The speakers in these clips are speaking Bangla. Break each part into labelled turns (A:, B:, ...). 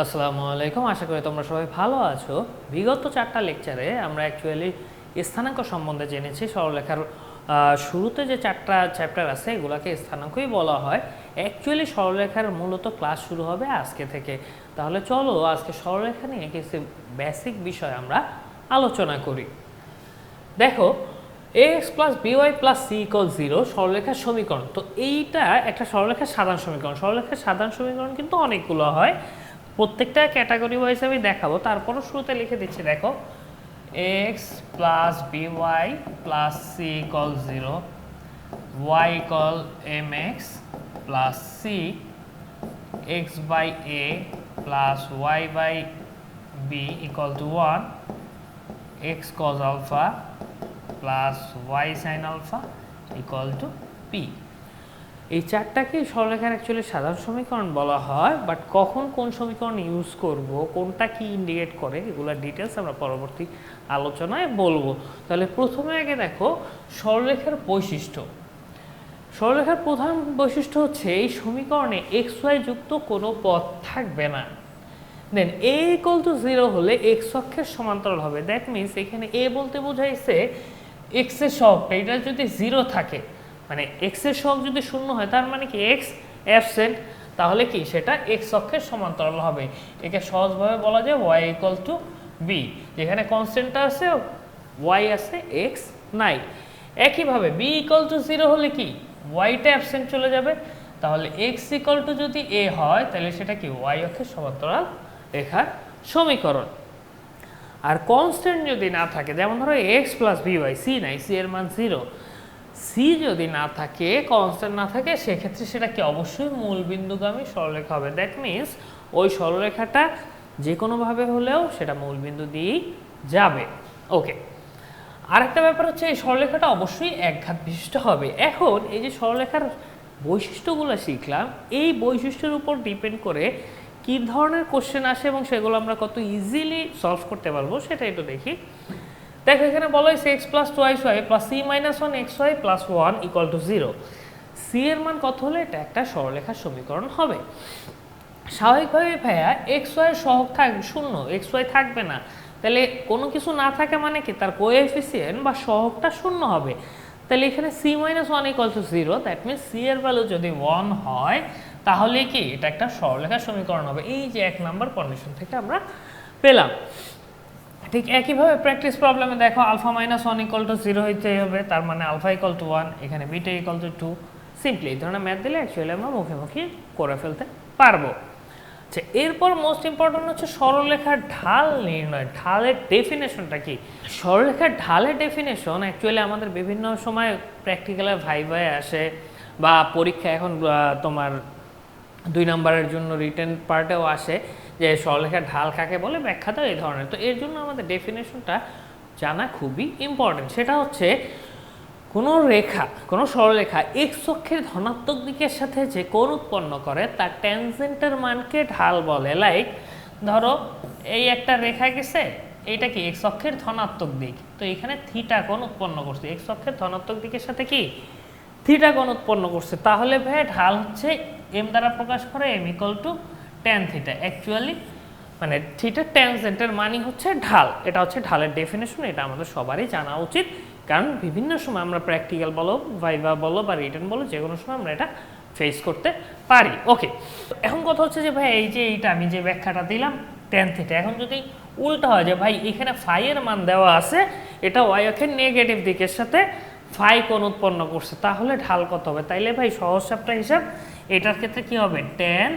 A: আসসালামু আলাইকুম, আশা করি তোমরা সবাই ভালো আছো। বিগত 4টা লেকচারে আমরা অ্যাকচুয়ালি স্থানাঙ্ক সম্বন্ধে জেনেছি। সরলরেখার শুরুতে যে 4টা চ্যাপ্টার আছে এগুলাকে স্থানাঙ্কই বলা হয়। অ্যাকচুয়ালি সরলরেখার মূলত ক্লাস শুরু হবে আজকে থেকে। তাহলে চলো আজকে সরলরেখা নিয়ে কিছু বেসিক বিষয় আমরা আলোচনা করি। দেখো, ax plus by plus c equal 0 সরলরেখার সমীকরণ। তো এইটা একটা সরলরেখার সাধারণ সমীকরণ। সরলরেখার সাধারণ সমীকরণ কিন্তু অনেকগুলো হয়, প্রত্যেকটা ক্যাটাগরি ওয়াইজ আমি দেখাবো। তারপরও শুরুতে লিখে দিচ্ছি, দেখো x plus by plus c equal 0, y equal mx plus c, x by a plus y by b equal to 1, x cos alpha plus y sin alpha equal to p। এই চারটাকে সরলরেখার অ্যাকচুয়ালি সাধারণ সমীকরণ বলা হয়, বাট কখন কোন সমীকরণ ইউজ করব, কোনটা কি ইন্ডিকেট করে, এগুলোর ডিটেলস আমরা পরবর্তী আলোচনায় বলবো। তাহলে প্রথমে আগে দেখো সরলরেখার বৈশিষ্ট্য। সরলরেখার প্রধান বৈশিষ্ট্য হচ্ছে এই সমীকরণে এক্স ওয়াই যুক্ত কোনো পদ থাকবে না। দেন a ইকুয়াল টু 0 হলে এক্স অক্ষের সমান্তরাল হবে। দ্যাট মিনস এখানে a বলতে বোঝাইছে এক্স এর সহগটা, এটা যদি 0 থাকে, মানে এক্স এর সহগ যদি 0 হয় তার মানে কি এক্স অ্যাবসেন্ট, তাহলে কি সেটা এক্স অক্ষের সমান্তরাল হবে। একে সহজভাবে বলা যায় y ইকুয়াল টু বি, যেখানে কনস্ট্যান্টটা আছে y আছে, এক্স নাই। একইভাবে b ইকুয়াল টু 0 হলে কি ওয়াইটা অ্যাবসেন্ট চলে যাবে, তাহলে এক্স ইকুয়াল টু যদি a হয় তাহলে সেটা কি y অক্ষের সমান্তরাল রেখার সমীকরণ। আর কনস্ট্যান্ট যদি না থাকে, যেমন ধরো এক্স প্লাস by, c নাই, c এর মান 0, সি যদি না থাকে, কনস্ট্যান্ট না থাকে, সেক্ষেত্রে সেটা কি অবশ্যই মূলবিন্দুগামী সরলরেখা হবে। দ্যাট মিনস ওই সরলরেখাটা যে কোনোভাবে হলেও সেটা মূলবিন্দু দিয়েই যাবে। ওকে, আরেকটা ব্যাপার হচ্ছে এই সরলরেখাটা অবশ্যই একঘাত বিশিষ্ট হবে। এখন এই যে সরলরেখার বৈশিষ্ট্যগুলো শিখলাম, এই বৈশিষ্ট্যের উপর ডিপেন্ড করে কী ধরনের কোশ্চেন আসে এবং সেগুলো আমরা কত ইজিলি সলভ করতে পারবো সেটা একটু দেখি। দেখো এখানে বলা হয়েছে X plus twice Y plus C minus 1 X Y plus 1 equal to 0। সি এর মান কত হলে এটা একটা সরলরেখার সমীকরণ হবে। স্বাভাবিকভাবে ভাইয়া এক্স ওয়াই সহগ থাকবে 0, এক্স ওয়াই থাকবে না, তাহলে কোনো কিছু না থাকে মানে কি তার কোএফিসিয়েন্ট বা সহগটা 0 হবে। তাহলে এখানে C minus 1 equal to 0, that means C এর ভ্যালু যদি 1 হয় তাহলে কি এটা একটা সরলরেখার সমীকরণ হবে। এই যে 1 নম্বর কন্ডিশন থেকে আমরা পেলাম। ঠিক একইভাবে প্র্যাকটিস প্রবলেমে দেখো আলফা মাইনাস 1 ইকুয়াল টু 0 হইতে হবে, তার মানে আলফা ইকুয়াল টু 1, এখানে বিটা ইকুয়াল টু 2। সিম্পলি এই ধরনের ম্যাথ দিলে অ্যাকচুয়ালি আমরা মুখে করে ফেলতে পারবো। আচ্ছা, এরপর মোস্ট ইম্পর্টেন্ট হচ্ছে সরলরেখার ঢাল নির্ণয়। ঢালের ডেফিনেশনটা কি? সরলরেখার ঢালের ডেফিনেশন অ্যাকচুয়ালি আমাদের বিভিন্ন সময় প্র্যাকটিক্যালে ভাইভায় আসে, বা পরীক্ষা এখন তোমার 2 নম্বরের জন্য রিটেন পার্টেও আসে যে সরলরেখার ঢাল কাকে বলে, ব্যাখ্যা দাও এই ধরনের। তো এর জন্য আমাদের ডেফিনেশনটা জানা খুবই ইম্পর্টেন্ট। সেটা হচ্ছে কোনো রেখা, কোনো সরলরেখা এক্স অক্ষের ধনাত্মক দিকের সাথে যে কোণ উৎপন্ন করে তার ট্যানজেন্টের মানকে ঢাল বলে। লাইক ধরো এই একটা রেখা গেছে, এইটা কি এক্স অক্ষের ধনাত্মক দিক, তো এখানে থিটা কোণ উৎপন্ন করছে, এক্স অক্ষের ধনাত্মক দিকের সাথে কি থিটা কোণ উৎপন্ন করছে, তাহলে ভাই ঢাল হচ্ছে এম দ্বারা প্রকাশ করে M equal to tan theta. Actually মানে থিটা ট্যানজেন্টের মানই হচ্ছে ঢাল। এটা হচ্ছে ঢালের ডেফিনেশন, এটা আমাদের সবারই জানা উচিত, কারণ বিভিন্ন সময় আমরা প্র্যাকটিক্যাল বলো, ভাইভা বলো বা রিটেন বলো, যে কোনো সময় আমরা এটা ফেস করতে পারি। ওকে, এখন কথা হচ্ছে যে ভাই এই যে এইটা আমি যে ব্যাখ্যাটা দিলাম ট্যান থিটা, এখন যদি উল্টা হয় যে ভাই এখানে ফাই এর মান দেওয়া আছে, এটা ওয়াই অক্ষের নেগেটিভ দিকের সাথে ফাই কোণ উৎপন্ন করছে, তাহলে ঢাল কত হবে? তাইলে ভাই সহজ সাপটা হিসাব, এটার ক্ষেত্রে কি হবে, ট্যান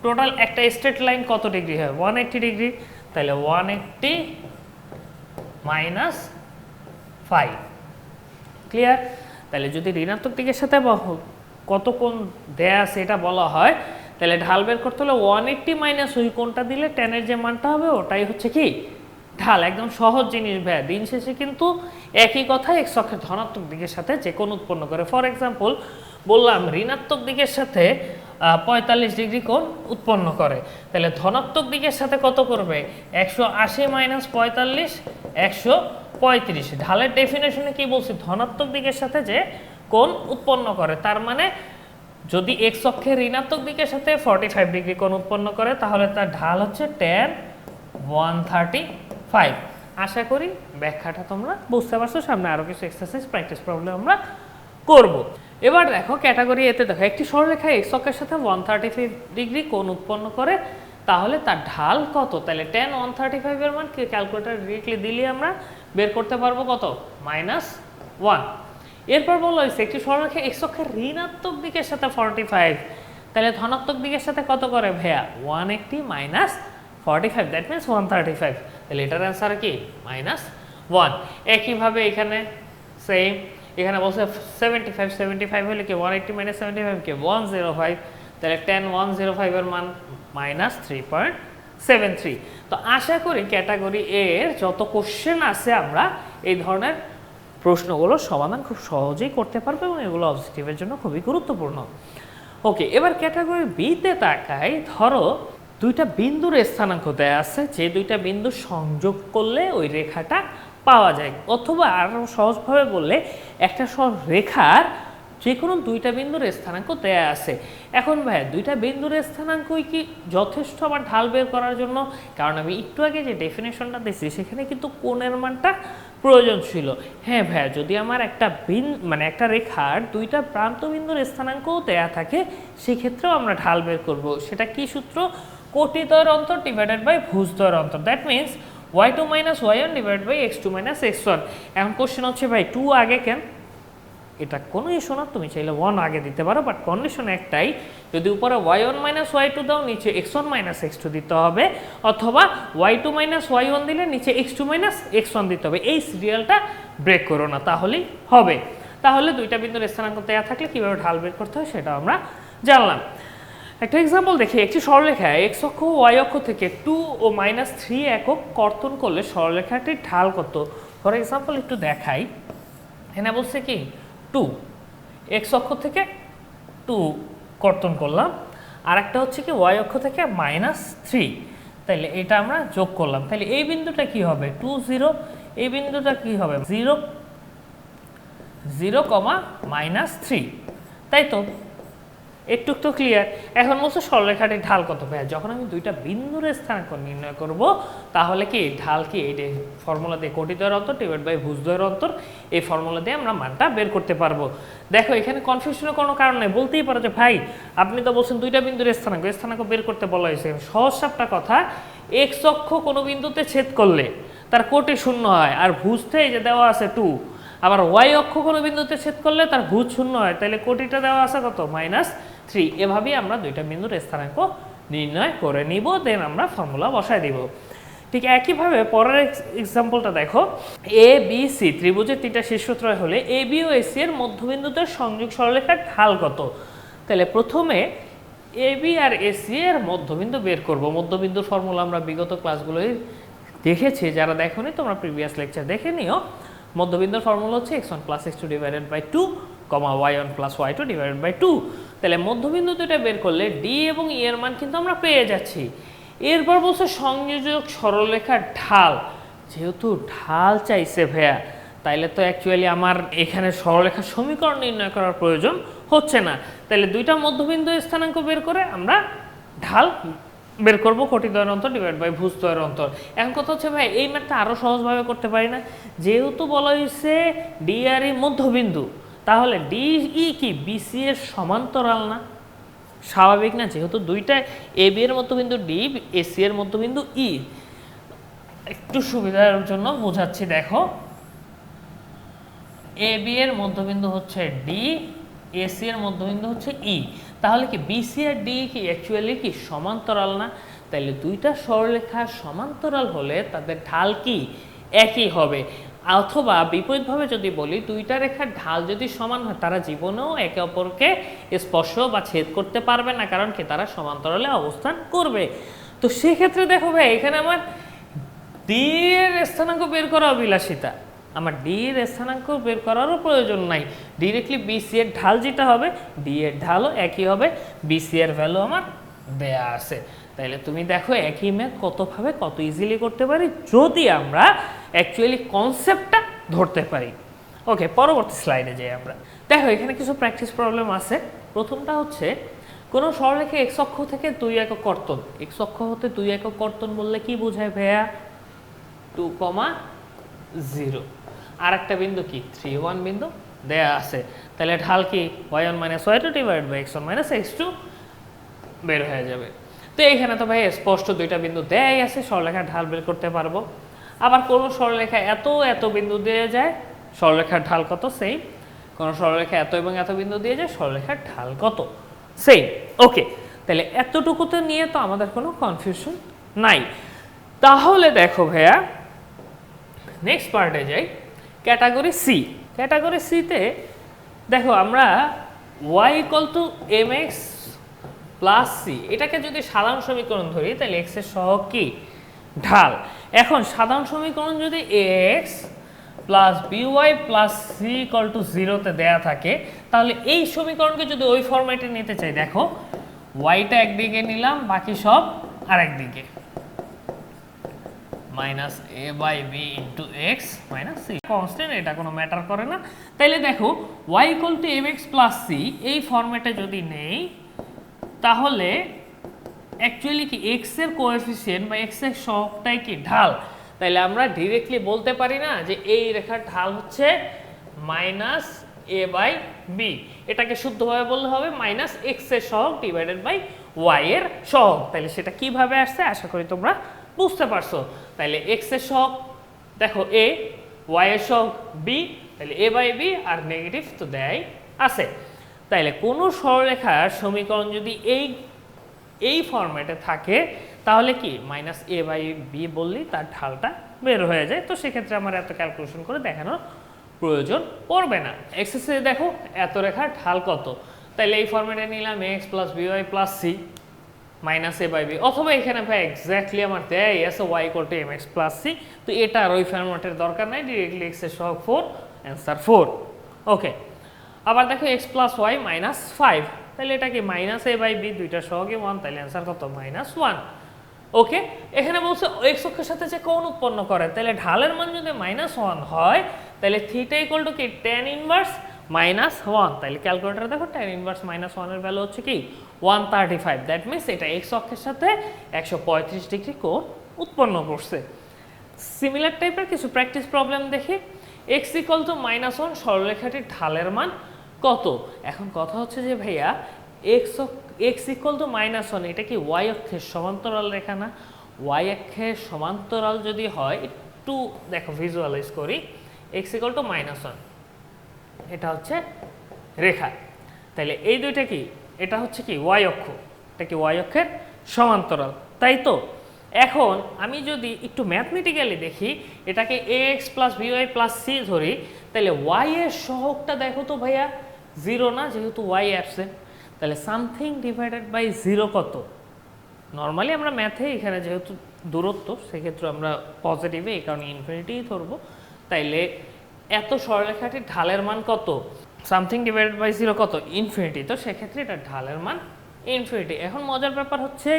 A: টোটাল একটা স্ট্রেট লাইন কত ডিগ্রি হবে, 180 ডিগ্রি, তাহলে 180 মাইনাস 5। ক্লিয়ার? তাহলে যদি ঋণাত্মক দিকের সাথে কত কোণ দেয়া আছে এটা বলা হয়, তাহলে ঢাল বের করতে হলে 180 মাইনাস ওই কোণটা দিলে ট্যানের যে মানটা হবে ওটাই হচ্ছে কি ঢাল। একদম সহজ জিনিস ভাইয়া। দিন শেষে কিন্তু একই কথা, এক্স অক্ষের ধনাত্মক দিকের সাথে যে কোণ উৎপন্ন করে। ফর এক্সাম্পল বললাম ঋণাত্মক দিকের সাথে 45 ডিগ্রি কোণ উৎপন্ন করে, তাহলে ধনাত্মক দিকের সাথে কত করবে, 180 মাইনাস 45 135। ঢালের ডেফিনেশনে কি বলছি, ধনাত্মক দিকের সাথে যে কোণ উৎপন্ন করে, তার মানে যদি এক্স অক্ষের ঋণাত্মক দিকের সাথে 45 ডিগ্রি কোণ উৎপন্ন করে তাহলে তার ঢাল হচ্ছে tan 135। আশা করি ব্যাখ্যাটা তোমরা বুঝতে পারছো। সামনে আরো কিছু এক্সারসাইজ প্র্যাকটিস প্রবলেম আমরা করব। এবার দেখো ক্যাটাগরি এতে দেখো একটি সরলরেখা এক্স অক্ষের সাথে 135 ডিগ্রি কোণ উৎপন্ন করে তাহলে তার ঢাল কত? তাহলে tan 135 এর মান কি ক্যালকুলেটর ডিরেক্টলি দিলে আমরা বের করতে পারবো কত? -1। এরপর বলা হয়েছে একটি সরলরেখা এক্স অক্ষের ঋণাত্মক দিকের সাথে 45, তাহলে ধনাত্মক দিকের সাথে কত করে ভাইয়া? 180 -45, দ্যাট মিনস 135। তাহলে এটার অ্যান্সার কি? -1। একইভাবে এখানে সেম, এখানে বলছে 75 হলে কি 180 -75 কি 105, তাহলে tan 105 এর মান -3.73। তো আশা করি ক্যাটাগরি এর যত কোশ্চেন আছে আমরা এই ধরনের প্রশ্নগুলো সমাধান খুব সহজেই করতে পারবো এবং এগুলো অবজেক্টিভের জন্য খুবই গুরুত্বপূর্ণ। ওকে, এবার ক্যাটাগরি বিতে তাকাই। ধরো দুইটা বিন্দুর স্থানাঙ্ক দেয়া আছে, যে দুইটা বিন্দু সংযোগ করলে ওই রেখাটা পাওয়া যায়, অথবা আরো সহজভাবে বললে একটা রেখার যে কোনো দুইটা বিন্দুর স্থানাঙ্ক দেয়া আছে। এখন ভাই দুইটা বিন্দুর স্থানাঙ্কই কি যথেষ্ট আমার ঢাল বের করার জন্য? কারণ আমি একটু আগে যে ডেফিনেশনটা দিয়েছি সেখানে কিন্তু কোণের মানটা প্রয়োজন ছিল। হ্যাঁ ভাইয়া, যদি আমার একটা একটা রেখার দুইটা প্রান্ত বিন্দুর স্থানাঙ্কও দেয়া থাকে সেক্ষেত্রেও আমরা ঢাল বের করব। সেটা কি সূত্র? কোটিদ্বয়ের অন্তর ডিভাইডেড বাই ভুজদ্বয়ের অন্তর, that means y2 - y1 divided by x2 - x1। এখন কোশ্চেন হচ্ছে ভাই 2 আগে কেন? এটা কোনো ইস্যু না, তুমি চাইলে 1 আগে দিতে পারো, বাট কন্ডিশন একটাই, যদি উপরে y1 - y2 দাও নিচে x1 - x2 দিতে হবে, অথবা y2 - y1 দিলে নিচে x2 - x1 দিতে হবে। এই সিরিয়ালটা ব্রেক করো না, তাহলেই হবে। তাহলে দুইটা বিন্দুর স্থানাঙ্ক দেয়া থাকলে কিভাবে ঢাল বের করতে হয় সেটা আমরা জানলাম। একটা এক্সাম্পল দেখি। একটি সরলরেখা এক্স অক্ষ ও y অক্ষ থেকে 2 ও -3 একক কর্তন করলে সরলরেখাটির ঢাল কত? ফর এক্সাম্পল একটু দেখাই। এখানে বলছে কি 2, এক্স অক্ষ থেকে 2 কর্তন করলাম, আর একটা হচ্ছে কি y অক্ষ থেকে -3, তাহলে এটা আমরা যোগ করলাম। তাহলে এই বিন্দুটা কি হবে? 2 0, এই বিন্দুটা কি হবে? 0 0, -3, তাই তো? একটু তো ক্লিয়ার। এখন বলছো সরলরেখাটির ঢাল কত? ভাইয়া যখন আমি দুইটা বিন্দুর স্থানাঙ্ক নির্ণয় করব তাহলে কি ঢাল কি এই ফর্মুলা দিয়ে কোটিদ্বয়ের অন্তর ডিভাইড বাই ভুজদ্বয়ের অন্তর, এই ফর্মুলা দিয়ে আমরা মানটা বের করতে পারবো। দেখো এখানে কনফিউশনের কোনো কারণ নেই। বলতেই পারো যে ভাই আপনি তো বলছেন দুইটা বিন্দুর স্থানাঙ্ক বের করতে বলা হয়েছে। সহজ সাপটা কথা, এক্স অক্ষ কোনো বিন্দুতে ছেদ করলে তার কোটি 0 হয়, আর ভুজতে এই যে দেওয়া আছে 2, আবার y অক্ষ কোনো বিন্দুতে ছেদ করলে তার ভুজ 0 হয়, তাহলে কোটিটা দেওয়া আছে কত? -3। এভাবেই আমরা দুইটা বিন্দুর স্থানাঙ্ক নির্ণয় করে নিব, দেন আমরা ফর্মুলা বসায় দিব। ঠিক একইভাবে পরের এক্সাম্পলটা দেখো। এ বি সি ত্রিভুজের 3টা শীর্ষত্রয় হলে এ বি ও এসি এর মধ্যবিন্দুতে সংযোগ সরলরেখার ঢাল কত? তাহলে প্রথমে এ বি আর এসি এর মধ্যবিন্দু বের করব। মধ্যবিন্দুর ফর্মুলা আমরা বিগত ক্লাসগুলোই দেখেছি, যারা দেখোনি তোমরা প্রিভিয়াস লেকচার দেখে নিও। মধ্যবিন্দুর ফর্মুলা হচ্ছে x1 + x2 divided by 2, y1 + y2 divided by 2। তাহলে মধ্যবিন্দু দুটো বের করলে ডি এবং ই এর মান কিন্তু আমরা পেয়ে যাচ্ছি। এরপর বলছে সংযোজক সরলরেখার ঢাল। যেহেতু ঢাল চাইছে ভাইয়া, তাইলে তো অ্যাকচুয়ালি আমার এখানে সরলরেখার সমীকরণ নির্ণয় করার প্রয়োজন হচ্ছে না। তাহলে দুইটা মধ্যবিন্দু স্থানাঙ্ক বের করে আমরা ঢাল বের করবো, কোটিদ্বয়ের অন্তর ডিভাইড বাই ভুজদ্বয়ের অন্তর। এখন কথা হচ্ছে ভাই এই ম্যাথটা আরো সহজভাবে করতে পারি না? যেহেতু বলা হয়েছে ডি আর ই মধ্যবিন্দু, তাহলে ডি ই কি বিসি এর সমান্তরাল না? স্বাভাবিক না? যেহেতু দুইটা এ বি এর মধ্যবিন্দু ডি, এসি এর মধ্যবিন্দু ই। একটু সুবিধার জন্য বোঝাচ্ছি, দেখো এ বি এর মধ্যবিন্দু হচ্ছে ডি, এসি এর মধ্যবিন্দু হচ্ছে ই, তাহলে কি বিসি আর ডি কি অ্যাকচুয়ালি কি সমান্তরাল না? তাহলে দুইটা সরলরেখা সমান্তরাল হলে তাদের ঢাল কি একই হবে। অথবা বিপরীতভাবে যদি বলি, দুইটা রেখার ঢাল যদি সমান হয় তারা জীবনেও একে অপরকে স্পর্শ বা ছেদ করতে পারবে না, কারণ কি তারা সমান্তরালে অবস্থান করবে। তো সেক্ষেত্রে দেখো ভাই এখানে আমার ডি এর স্থানাঙ্ক বের করা অবিলাসিতা, আমার ডি এর স্থানাঙ্ক বের করারও প্রয়োজন নাই। ডিরেক্টলি বিসি এর ঢাল যেটা হবে ডি এর ঢালও একই হবে, বিসি এর ভ্যালু আমার দেয়া আছে। তাইলে তুমি দেখো একই ম্যাথ কতভাবে কত ইজিলি করতে পারি যদি আমরা অ্যাকচুয়ালি কনসেপ্টটা ধরতে পারি। ওকে, পরবর্তী স্লাইডে যাই আমরা। দেখো এখানে কিছু প্র্যাকটিস প্রবলেম আছে, প্রথমটা হচ্ছে কোনো সরলরেখা x অক্ষ থেকে 2 একক কর্তন, x অক্ষ হতে 2 একক কর্তন বললে কি বোঝায় ভাইয়া? 2,0। আর একটা বিন্দু কি 3, 1 বিন্দু দেয়া আছে, তাহলে ঢাল কি y1 - y2 divide by x1 - x2 বের হয়ে যাবে। তো এইখানে তো ভাই স্পষ্ট দুইটা বিন্দু দেয়াই আছে, সরলরেখার ঢাল বের করতে পারবো। আবার কোন সরলরেখা এত এত বিন্দু দিয়ে যায়, সরলরেখার ঢাল কত? সেম। কোন সরলরেখা এত এবং এত বিন্দু দিয়ে যায়, সরলরেখার ঢাল কত? সেম। ওকে, তাহলে এতটুকুতে নিয়ে তো আমাদের কোনো কনফিউশন নাই। তাহলে দেখো ভাইয়া, নেক্সট পার্টে যাই, ক্যাটাগরি সি। ক্যাটাগরি সিতে দেখো আমরা y = mx প্লাস সি, এটাকে যদি সাধারণ সমীকরণ ধরি তাহলে x এর সহগ কি? ঢাল। এখন সাধারণ সমীকরণ যদি x plus by plus C = 0 তে দেয়া থাকে, তাহলে এই সমীকরণকে যদি ওই ফরম্যাটে নিতে চাই, দেখো yটা একদিকে নিলাম, বাকি সব আরেক দিকে, minus a by B into X minus C, constant, এটা কোনো ম্যাটার করে না। তাইলে দেখো y = mx প্লাস সি এই ফরম্যাটে যদি নেই, তাহলে অ্যাকচুয়ালি কি x এর কোএফিসিয়েন্ট বা x এর সহগটাই কি? ঢাল। তাইলে আমরা ডিরেক্টলি বলতে পারি না যে এই রেখার ঢাল হচ্ছে মাইনাস a বাই বি, এটাকে শুদ্ধভাবে বললে হবে মাইনাস x এর সহগ ডিভাইডেড বাই y এর সহগ। তাইলে সেটা কিভাবে আসছে আশা করি তোমরা বুঝতে পারছো। তাইলে x এর সহগ দেখো a, y এর সহগ b, তাহলে a বাই b আর নেগেটিভ তো দেয় আছে। তাইলে কোনো সরলরেখার সমীকরণ যদি এই ফরম্যাটে থাকে, তাহলে কি মাইনাস a বাই বি বললেই তার ঢালটা বের হয়ে যায়। তো সেক্ষেত্রে আমার এত ক্যালকুলেশন করে দেখানোর প্রয়োজন পড়বে না। এক্সারসাইজে দেখো এত রেখার ঢাল কত, তাইলে এই ফরম্যাটে নিলাম x plus by plus C minus a by B, অথবা এখানে ভাই এক্স্যাক্টলি আমার দেয় আছে y = mx প্লাস সি, তো এটা আর ওই ফরম্যাটের দরকার নাই, ডিরেক্টলি x এর সহগ 4, অ্যান্সার 4। ওকে, আবার দেখো x প্লাস y মাইনাস 5, তাহলে এটা কি মাইনাস a বাই বি, দুইটা সহগে 1, তাহলে অ্যান্সার কত? মাইনাস 1। ওকে, এখানে বলছে x অক্ষের সাথে যে কোণ উৎপন্ন করে, তাহলে ঢালের মান যদি -1 হয়, তাহলে থিটা = কি tan ইনভার্স -1, তাহলে ক্যালকুলেটরে দেখো tan ইনভার্স -1 এর ভ্যালু হচ্ছে কি 135। দ্যাট মিন্স এটা x অক্ষের সাথে 135 ডিগ্রি কোণ উৎপন্ন করছে। সিমিলার টাইপের কিছু প্র্যাকটিস প্রবলেম দেখি। x = -1, সরলরেখাটির ঢালের মান কত? এখন কথা হচ্ছে যে ভাইয়া x = -1, এটা কি y অক্ষের সমান্তরাল রেখা না? y অক্ষের সমান্তরাল যদি হয়, একটু দেখো ভিজুয়ালাইজ করি, x = -1, এটা হচ্ছে রেখা, তাহলে এই দুইটা কি? এটা হচ্ছে কি y অক্ষ, এটা কি y অক্ষের সমান্তরাল, তাই তো? এখন আমি যদি একটু ম্যাথমেটিক্যালি দেখি, এটাকে ax plus by plus C ধরি, তাহলে y এর সহগটা দেখো তো ভাইয়া 0 না, যেহেতু y অ্যাবসেন্ট, তাহলে সামথিং ডিভাইডেড বাই 0 কত? নর্মালি আমরা ম্যাথে এখানে যেহেতু দূরত্ব, সেক্ষেত্রে আমরা পজিটিভে, এই কারণে ইনফিনিটিই ধরবো। তাইলে এত সরলরেখাটির ঢালের মান কত? সামথিং ডিভাইডেড বাই 0 কত? ইনফিনিটি। তো সেক্ষেত্রে এটা ঢালের মান ইনফিনিটি। এখন মজার ব্যাপার হচ্ছে,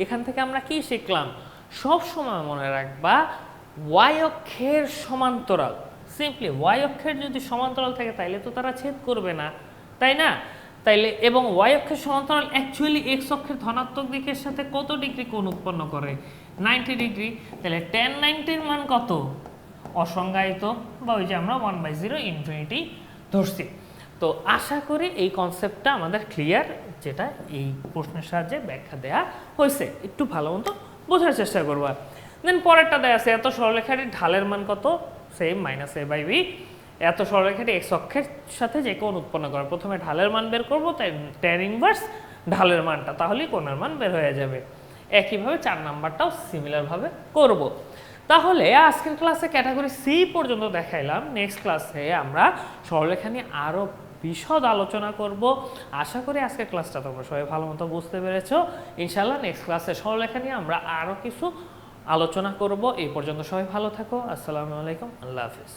A: এখান থেকে আমরা কি শিখলাম? সব সময় মনে রাখবা y অক্ষের সমান্তরাল, সিম্পলি y অক্ষের যদি সমান্তরাল থাকে তাইলে তো তারা ছেদ করবে না, তাই না? তাইলে এবং y অক্ষের সমান্তরাল অ্যাকচুয়ালি x অক্ষের ধনাত্মক দিকের সাথে কত ডিগ্রি কোণ উৎপন্ন করে? 90 ডিগ্রি। তাহলে tan 90 এর মান কত? অসংজ্ঞায়িত, বা ওই যে আমরা 1/0 ইনফিনিটি ধরছি। তো আশা করি এই কনসেপ্টটা আমাদের ক্লিয়ার, যেটা এই প্রশ্নের সাহায্যে ব্যাখ্যা দেয়া হয়েছে। একটু ভালো মতো বোঝার চেষ্টা করবা। দেন পরেরটা দেয়া আছে, এত সরলরেখাটির ঢালের মান কত? Same -a/b। এত সরলরেখাটি x অক্ষের সাথে যে কোণ উৎপন্ন করে, প্রথমে ঢালের মান বের করবো, তাই tan ইনভার্স ঢালের মানটা, তাহলেই কোণের মান বের হয়ে যাবে। একইভাবে 4 নাম্বারটাও সিমিলারভাবে করব। তাহলে আজকের ক্লাসে ক্যাটাগরি সি পর্যন্ত দেখাইলাম। নেক্সট ক্লাসে আমরা সরলরেখা নিয়ে আরও বিশদ আলোচনা করব। আশা করি আজকের ক্লাসটা তোমরা সবাই ভালো মতো বুঝতে পেরেছো। ইনশাআল্লাহ নেক্সট ক্লাসে সরলরেখা নিয়ে আমরা আরও কিছু আলোচনা করব। এই পর্যন্ত সবাই ভালো থাকো। আসসালামু আলাইকুম, আল্লাহ হাফিজ।